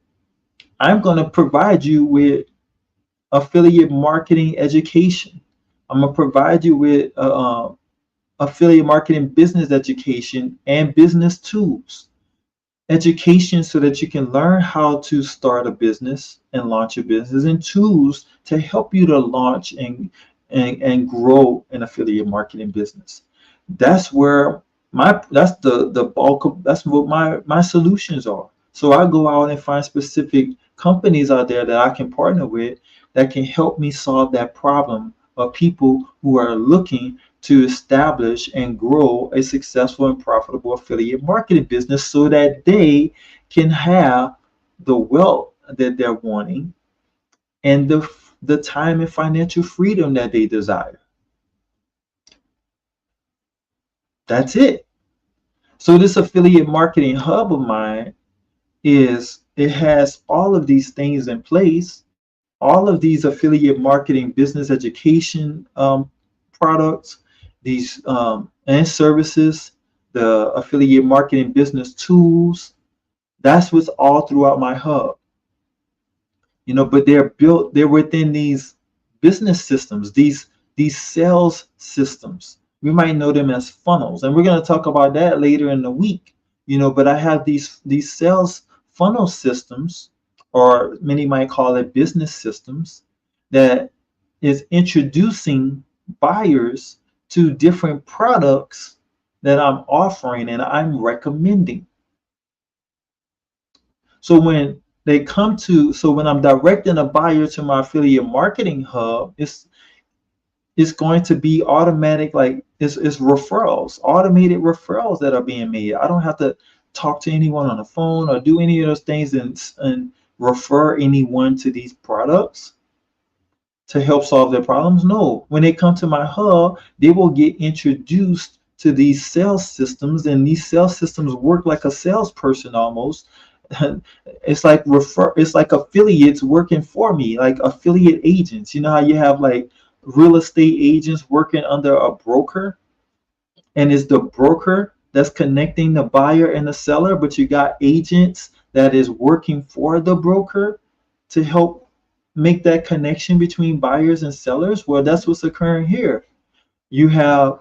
I'm going to provide you with affiliate marketing education. I'm going to provide you with affiliate marketing business education and business tools. Education so that you can learn how to start a business and launch a business, and tools to help you to launch and grow an affiliate marketing business. That's where that's the bulk of, that's what my solutions are. So I go out and find specific companies out there that I can partner with that can help me solve that problem of people who are looking to establish and grow a successful and profitable affiliate marketing business so that they can have the wealth that they're wanting and the time and financial freedom that they desire. That's it. So this affiliate marketing hub of mine it has all of these things in place, all of these affiliate marketing business education products, these and services, the affiliate marketing business tools. That's what's all throughout my hub. But they're within these business systems, these sales systems. We might know them as funnels, and we're going to talk about that later in the week. But I have these sales funnel systems, or many might call it business systems, that is introducing buyers to different products that I'm offering and I'm recommending. So when they come to, so when I'm directing a buyer to my affiliate marketing hub, it's going to be automatic, like it's referrals, automated referrals that are being made. I don't have to talk to anyone on the phone or do any of those things and refer anyone to these products to help solve their problems. No, when they come to my hub, they will get introduced to these sales systems, and these sales systems work like a salesperson almost. It's like affiliates working for me, like affiliate agents. You know how you have like real estate agents working under a broker, and it's the broker that's connecting the buyer and the seller, but you got agents that is working for the broker to help make that connection between buyers and sellers. Well, that's what's occurring here. You have,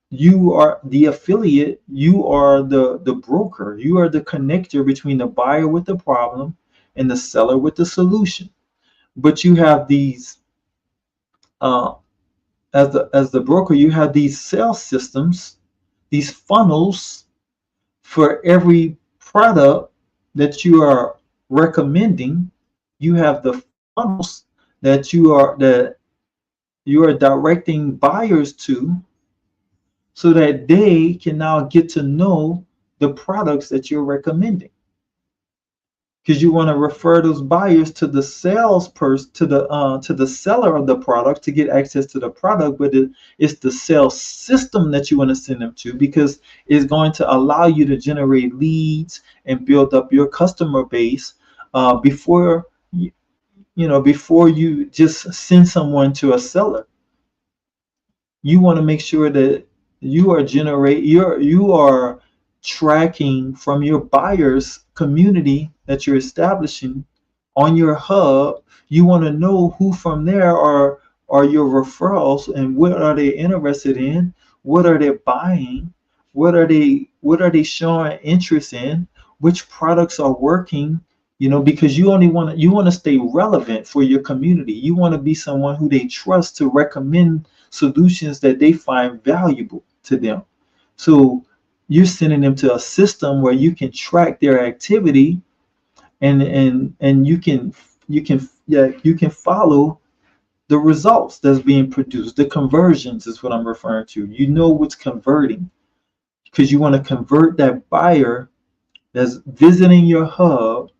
you are the affiliate, you are the broker, you are the connector between the buyer with the problem and the seller with the solution. But you have these uh, as the broker, you have these sales systems, these funnels for every product that you are recommending. You have the funnels that you are directing buyers to, so that they can now get to know the products that you're recommending, because you want to refer those buyers to the salesperson, to the seller of the product, to get access to the product. But it's the sales system that you want to send them to, because it's going to allow you to generate leads and build up your customer base before before you just send someone to a seller. You want to make sure that you are tracking from your buyers community that you're establishing on your hub. You want to know who from there are your referrals, and what are they interested in, what are they buying, what are they showing interest in, which products are working. Because you want to stay relevant for your community. You want to be someone who they trust to recommend solutions that they find valuable to them. So you're sending them to a system where you can track their activity, and you can follow the results that's being produced. The conversions is what I'm referring to. You know what's converting, because you want to convert that buyer that's visiting your hub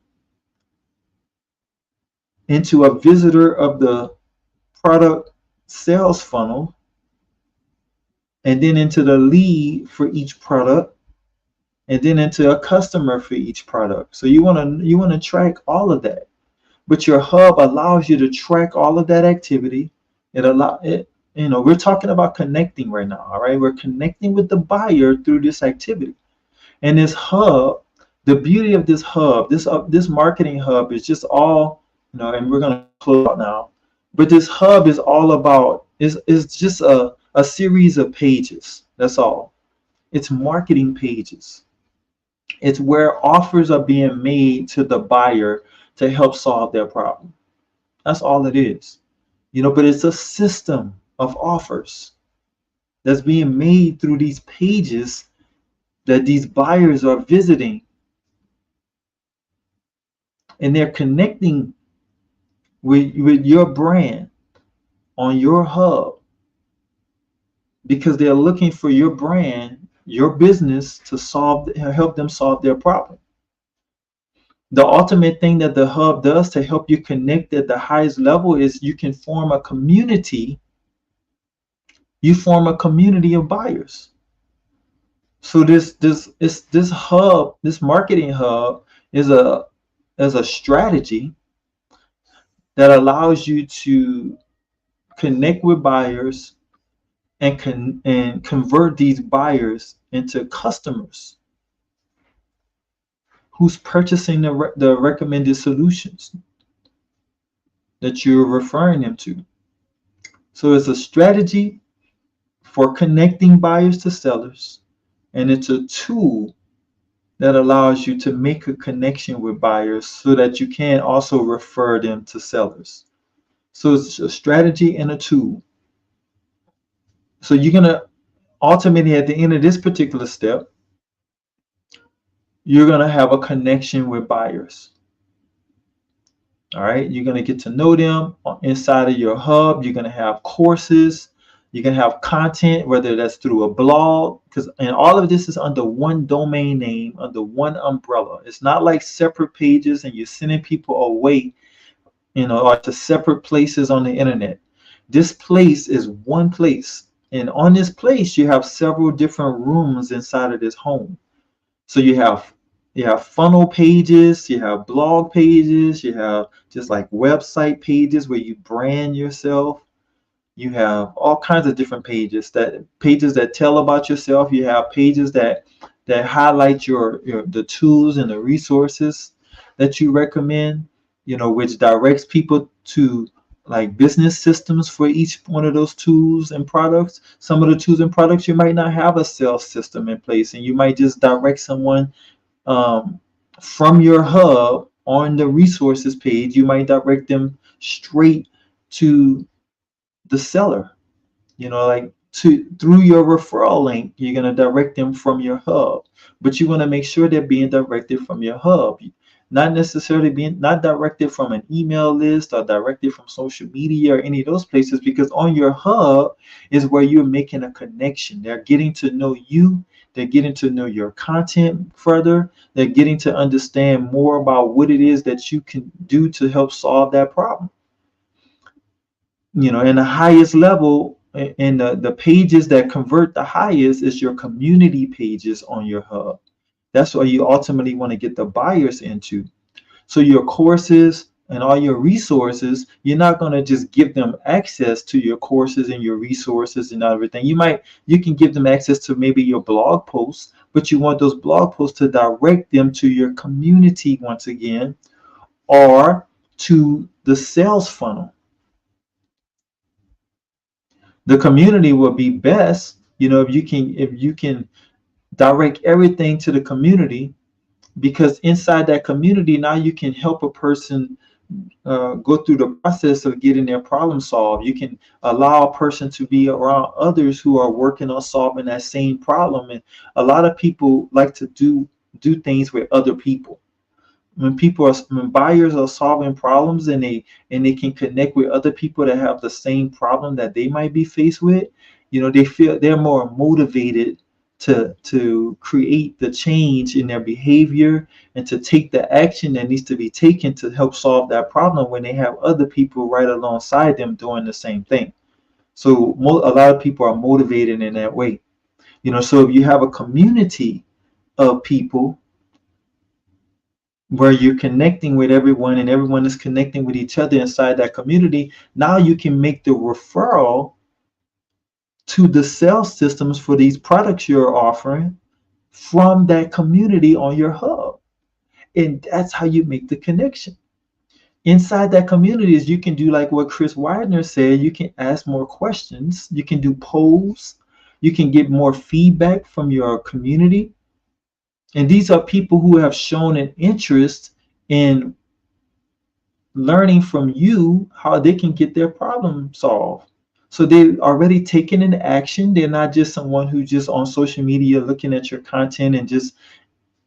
into a visitor of the product sales funnel, and then into the lead for each product, and then into a customer for each product. So you want to track all of that. But your hub allows you to track all of that activity. We're talking about connecting right now. All right, we're connecting with the buyer through this activity. And this hub, the beauty of this hub, this marketing hub is just all, and we're gonna close out now. But this hub is all about, is just a series of pages. That's all. It's marketing pages. It's where offers are being made to the buyer to help solve their problem. That's all it is. But it's a system of offers that's being made through these pages that these buyers are visiting. And they're connecting with your brand on your hub, because they're looking for your brand, your business, to help them solve their problem. The ultimate thing that the hub does to help you connect at the highest level is you can form a community. You form a community of buyers. So this hub, this marketing hub, is a strategy that allows you to connect with buyers and convert these buyers into customers who's purchasing the recommended solutions that you're referring them to. So it's a strategy for connecting buyers to sellers, and it's a tool that allows you to make a connection with buyers so that you can also refer them to sellers. So it's a strategy and a tool. So you're going to ultimately, at the end of this particular step, you're going to have a connection with buyers. All right, you're going to get to know them inside of your hub. You're going to have courses. You can have content, whether that's through a blog, because and all of this is under one domain name, under one umbrella. It's not like separate pages and you're sending people away, or to separate places on the internet. This place is one place. And on this place, you have several different rooms inside of this home. So you have funnel pages, you have blog pages, you have just like website pages where you brand yourself. You have all kinds of different pages that tell about yourself. You have pages that highlight your the tools and the resources that you recommend, which directs people to like business systems for each one of those tools and products. Some of the tools and products you might not have a sales system in place, and you might just direct someone um, from your hub on the resources page. You might direct them straight to the seller, like to through your referral link. You're going to direct them from your hub, but you want to make sure they're being directed from your hub, not necessarily being not directed from an email list or directed from social media or any of those places, because on your hub is where you're making a connection. They're getting to know you. They're getting to know your content further. They're getting to understand more about what it is that you can do to help solve that problem. And the highest level and the pages that convert the highest is your community pages on your hub. That's where you ultimately want to get the buyers into. So your courses and all your resources, you're not going to just give them access to your courses and your resources and everything. You can give them access to maybe your blog posts, but you want those blog posts to direct them to your community once again, or to the sales funnel. The community will be best, if you can direct everything to the community, because inside that community now you can help a person go through the process of getting their problem solved. You can allow a person to be around others who are working on solving that same problem. And a lot of people like to do things with other people. When buyers are solving problems and they can connect with other people that have the same problem that they might be faced with, they feel they're more motivated to create the change in their behavior and to take the action that needs to be taken to help solve that problem when they have other people right alongside them doing the same thing. So a lot of people are motivated in that way. So if you have a community of people where you're connecting with everyone and everyone is connecting with each other inside that community, now you can make the referral to the sales systems for these products you're offering from that community on your hub. And that's how you make the connection. Inside that community is you can do like what Chris Widener said. You can ask more questions. You can do polls. You can get more feedback from your community. And these are people who have shown an interest in learning from you how they can get their problem solved. So they've already taken an action. They're not just someone who's just on social media looking at your content and just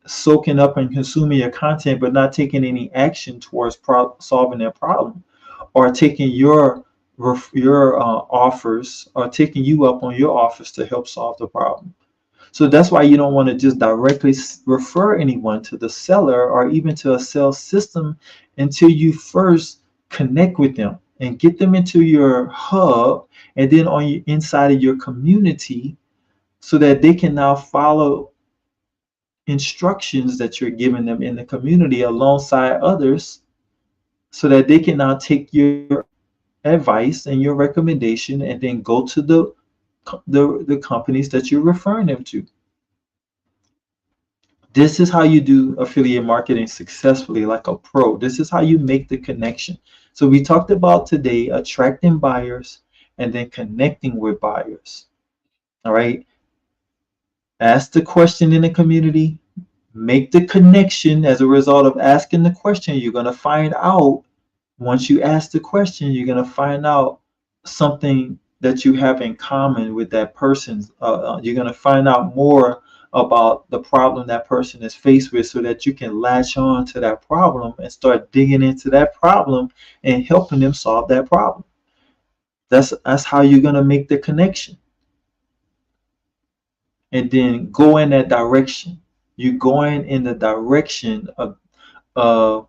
soaking up and consuming your content, but not taking any action towards solving their problem, or taking your offers, or taking you up on your offers to help solve the problem. So that's why you don't want to just directly refer anyone to the seller or even to a sales system until you first connect with them and get them into your hub, and then inside of your community, so that they can now follow instructions that you're giving them in the community alongside others, so that they can now take your advice and your recommendation and then go to the companies that you're referring them to. This is how you do affiliate marketing successfully, like a pro. This is how you make the connection. So we talked about today attracting buyers and then connecting with buyers. All right. Ask the question in the community, make the connection. As a result of asking the question, you're going to find out, once you ask the question, you're going to find out something that you have in common with that person. You're going to find out more about the problem that person is faced with so that you can latch on to that problem and start digging into that problem and helping them solve that problem. That's how you're going to make the connection, and then go in that direction. You're going in the direction of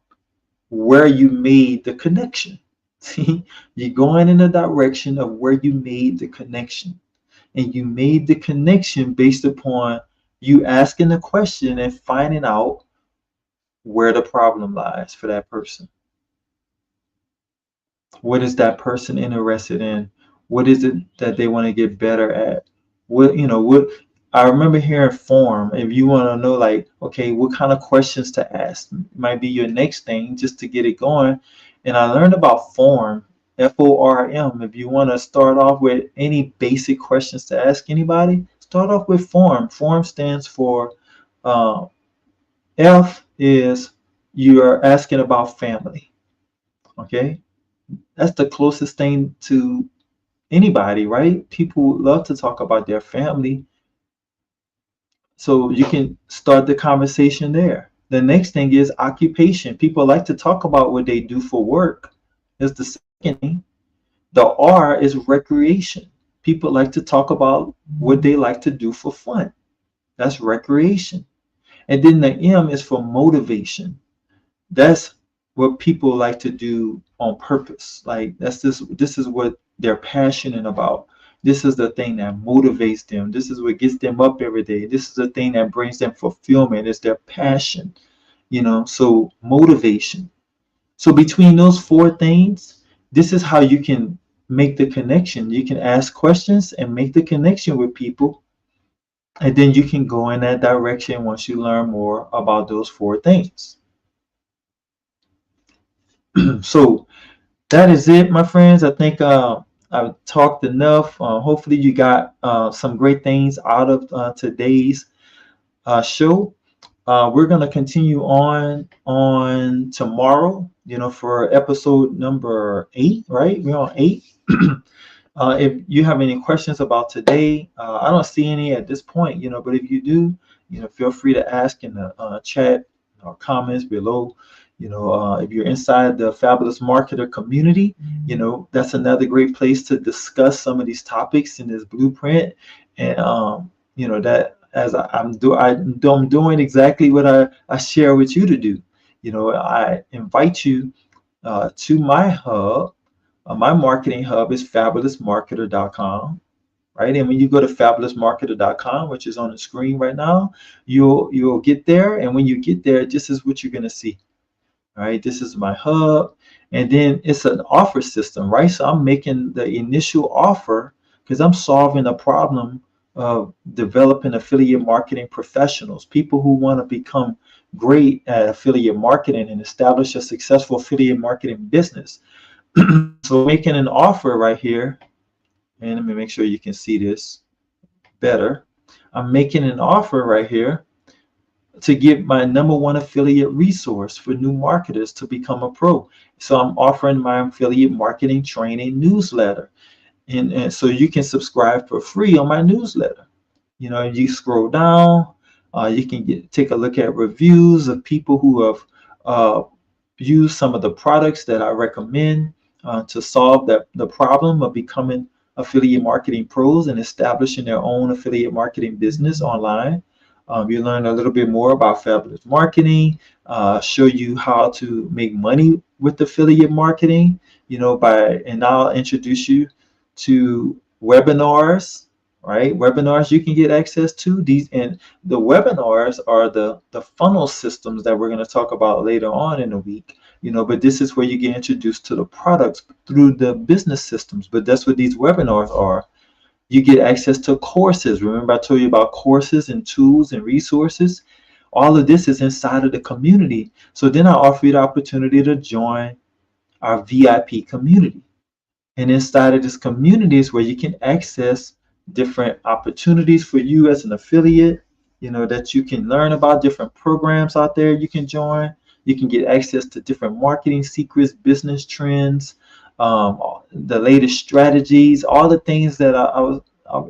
where you made the connection. See, you're going in the direction of where you made the connection. And you made the connection based upon you asking the question and finding out where the problem lies for that person. What is that person interested in? What is it that they want to get better at? What I remember hearing form. If you want to know, like, okay, what kind of questions to ask might be your next thing just to get it going. And I learned about form, FORM. If you want to start off with any basic questions to ask anybody, start off with form. Form stands for uh, F is you are asking about family. Okay, that's the closest thing to anybody, right? People love to talk about their family. So you can start the conversation there. The next thing is occupation. People like to talk about what they do for work. Is the second thing. The R is recreation. People like to talk about what they like to do for fun. That's recreation. And then the M is for motivation. That's what people like to do on purpose. Like this is what they're passionate about. This is the thing that motivates them. This is what gets them up every day. This is the thing that brings them fulfillment. It's their passion, so motivation. So between those four things, this is how you can make the connection. You can ask questions and make the connection with people. And then you can go in that direction once you learn more about those four things. So that is it, my friends. I think I've talked enough. Hopefully you got some great things out of today's show. We're going to continue on tomorrow, for episode number 8, right? We're on 8. If you have any questions about today, I don't see any at this point, but if you do, feel free to ask in the chat or comments below. If you're inside the Fabulous Marketer community, that's another great place to discuss some of these topics in this blueprint. And that as I'm doing exactly what I share with you to do. I invite you to my hub. My marketing hub is fabulousmarketer.com. Right, and when you go to fabulousmarketer.com, which is on the screen right now, you'll get there. And when you get there, this is what you're going to see. All right, this is my hub, and then it's an offer system, right? So I'm making the initial offer because I'm solving a problem of developing affiliate marketing professionals, people who want to become great at affiliate marketing and establish a successful affiliate marketing business. So making an offer right here, and let me make sure you can see this better. I'm making an offer right here to get my #1 affiliate resource for new marketers to become a pro. So I'm offering my affiliate marketing training newsletter. And so you can subscribe for free on my newsletter. You scroll down, you can take a look at reviews of people who have used some of the products that I recommend to solve the problem of becoming affiliate marketing pros and establishing their own affiliate marketing business online. You learn a little bit more about fabulous marketing, show you how to make money with affiliate marketing, and I'll introduce you to webinars, right? Webinars you can get access to. And the webinars are the funnel systems that we're going to talk about later on in the week, but this is where you get introduced to the products through the business systems. But that's what these webinars are. You get access to courses. Remember I told you about courses and tools and resources? All of this is inside of the community. So then I offer you the opportunity to join our VIP community. And inside of this community is where you can access different opportunities for you as an affiliate, that you can learn about different programs out there you can join. You can get access to different marketing secrets, business trends, the latest strategies, all the things that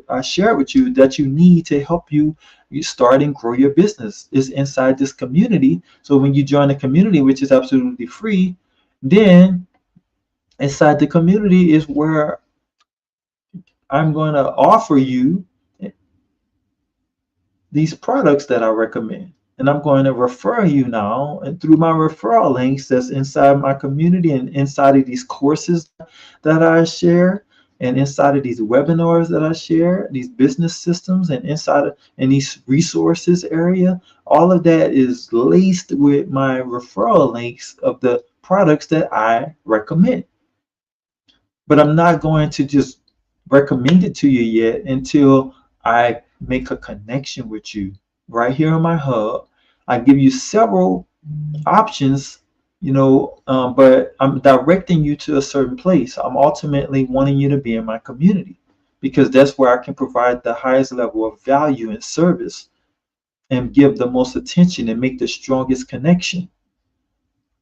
I shared with you that you need to help you you start and grow your business is inside this community. So when you join the community, which is absolutely free, then inside the community is where I'm going to offer you these products that I recommend. And I'm going to refer you now, and through my referral links that's inside my community and inside of these courses that I share, and inside of these webinars that I share, these business systems, and inside of and these resources area, all of that is laced with my referral links of the products that I recommend. But I'm not going to just recommend it to you yet until I make a connection with you right here on my hub. I give you several options, but I'm directing you to a certain place. I'm ultimately wanting you to be in my community because that's where I can provide the highest level of value and service and give the most attention and make the strongest connection.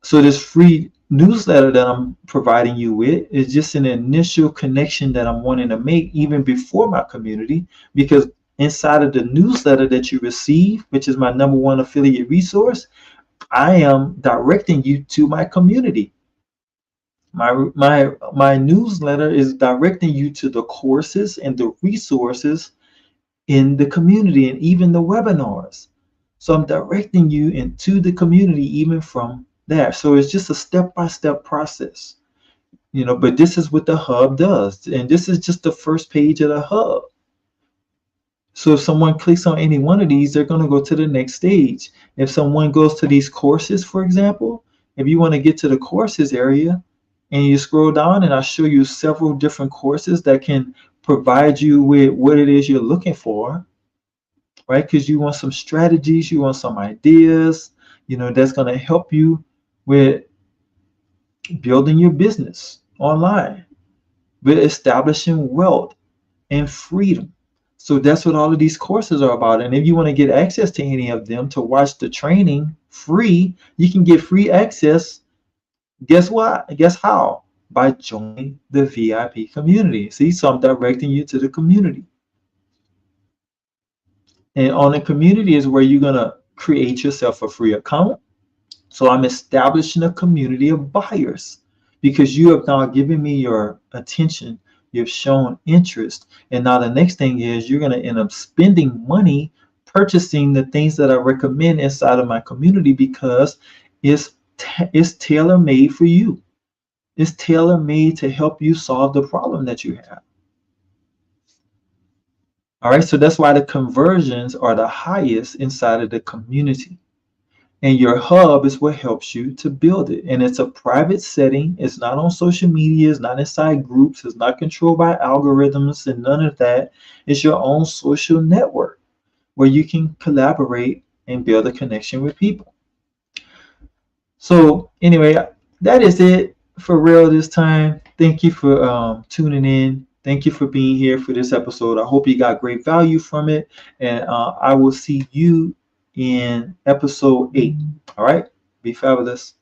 So this free newsletter that I'm providing you with is just an initial connection that I'm wanting to make even before my community, because inside of the newsletter that you receive, which is my #1 affiliate resource, I am directing you to my community. My newsletter is directing you to the courses and the resources in the community and even the webinars. So I'm directing you into the community even from there. So it's just a step-by-step process, but this is what the hub does. And this is just the first page of the hub. So if someone clicks on any one of these, they're going to go to the next stage. If someone goes to these courses, for example, if you want to get to the courses area and you scroll down and I'll show you several different courses that can provide you with what it is you're looking for, right? Because you want some strategies, you want some ideas, that's going to help you with building your business online, with establishing wealth and freedom. So that's what all of these courses are about. And if you want to get access to any of them to watch the training free, you can get free access. Guess what? Guess how? By joining the VIP community. See, so I'm directing you to the community. And on the community is where you're going to create yourself a free account. So I'm establishing a community of buyers because you have now given me your attention. You've shown interest. And now the next thing is you're going to end up spending money purchasing the things that I recommend inside of my community because it's tailor-made for you. It's tailor-made to help you solve the problem that you have. All right, so that's why the conversions are the highest inside of the community. And your hub is what helps you to build it. And it's a private setting. It's not on social media. It's not inside groups. It's not controlled by algorithms and none of that. It's your own social network where you can collaborate and build a connection with people. So anyway, that is it for real this time. Thank you for tuning in. Thank you for being here for this episode. I hope you got great value from it. And I will see you in episode 8. All right. Be fabulous.